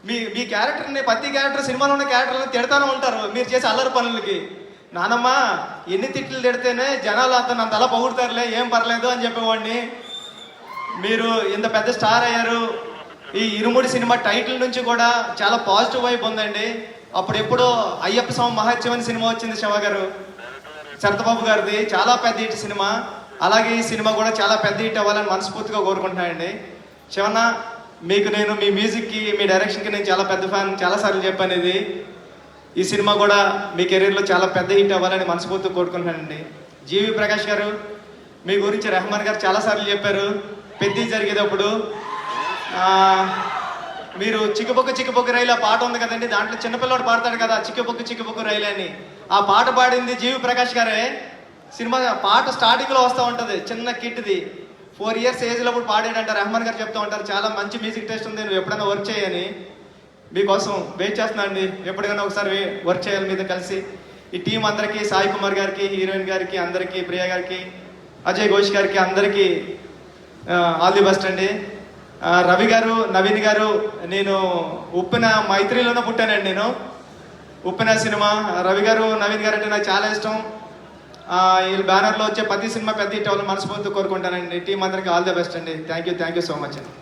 మీ మీ క్యారెక్టర్ని, ప్రతి క్యారెక్టర్, సినిమాలో ఉన్న క్యారెక్టర్ని తిడతానే ఉంటారు మీరు చేసే అల్లరి పనులకి. నానమ్మ ఎన్ని తిట్లు తిడితేనే జనాలు అంత అలా పొగుడతారులే, ఏం పర్లేదు అని చెప్పేవాడిని. మీరు ఇంత పెద్ద స్టార్ అయ్యారు. ఈ ఇరుముడి సినిమా టైటిల్ నుంచి కూడా చాలా పాజిటివ్ వైపు ఉందండి. అప్పుడు ఎప్పుడో అయ్యప్ప స్వామి మహత్యం అనే సినిమా వచ్చింది శివ గారు, శరతబాబు గారిది, చాలా పెద్ద హిట్ సినిమా. అలాగే ఈ సినిమా కూడా చాలా పెద్ద హిట్ అవ్వాలని మనస్ఫూర్తిగా కోరుకుంటున్నానండి. శివన్న, మీకు నేను మీ మ్యూజిక్కి, మీ డైరెక్షన్కి నేను చాలా పెద్ద ఫ్యాన్, చాలాసార్లు చెప్పాను ఇది. ఈ సినిమా కూడా మీ కెరీర్లో చాలా పెద్ద హిట్ అవ్వాలని మనస్ఫూర్తిగా కోరుకుంటున్నానండి. జీవి ప్రకాష్ గారు, మీ గురించి రెహమాన్ గారు చాలాసార్లు చెప్పారు పెద్ద జరిగేటప్పుడు. మీరు చిక్కుబొక్కు చిక్కుబొక్కు రైలు ఆ పాట ఉంది కదండి, దాంట్లో చిన్నపిల్లవాడు పాడతాడు కదా చిక్కుబొక్కు చిక్కుబొక్కు రైలు అని. ఆ పాట పాడింది జీవి ప్రకాష్ గారే. సినిమా పాట స్టార్టింగ్లో వస్తూ ఉంటుంది, చిన్న కిట్ది. 4 years ఏజ్లో అప్పుడు పాడాడంట. రెహమాన్ గారు చెప్తూ ఉంటారు చాలా మంచి మ్యూజిక్ టేస్ట్ ఉంది, నువ్వు ఎప్పుడైనా వర్క్ చేయని. మీకోసం వెయిట్ చేస్తున్నా అండి, ఎప్పటికైనా ఒకసారి వర్క్ చేయాలి మీతో కలిసి. ఈ టీం అందరికీ, సాయి కుమార్ గారికి, హీరోయిన్ గారికి అందరికీ, ప్రియా గారికి, అజయ్ ఘోష్ గారికి అందరికీ ఆల్ ది బెస్ట్ అండి. రవి గారు, నవీన్ గారు, నేను ఉప్పిన మైత్రిలోనే పుట్టానండి. నేను ఉప్పిన సినిమా, రవి గారు, నవీన్ గారు అంటే నాకు చాలా ఇష్టం. వీళ్ళ బ్యానర్లో వచ్చే ప్రతి సినిమా పెద్ద హిట్ అవ్వాలని మనస్ఫూర్తిగా కోరుకుంటానండి. టీం అందరికీ ఆల్ ది బెస్ట్ అండి. థ్యాంక్ యూ సో మచ్ అండి.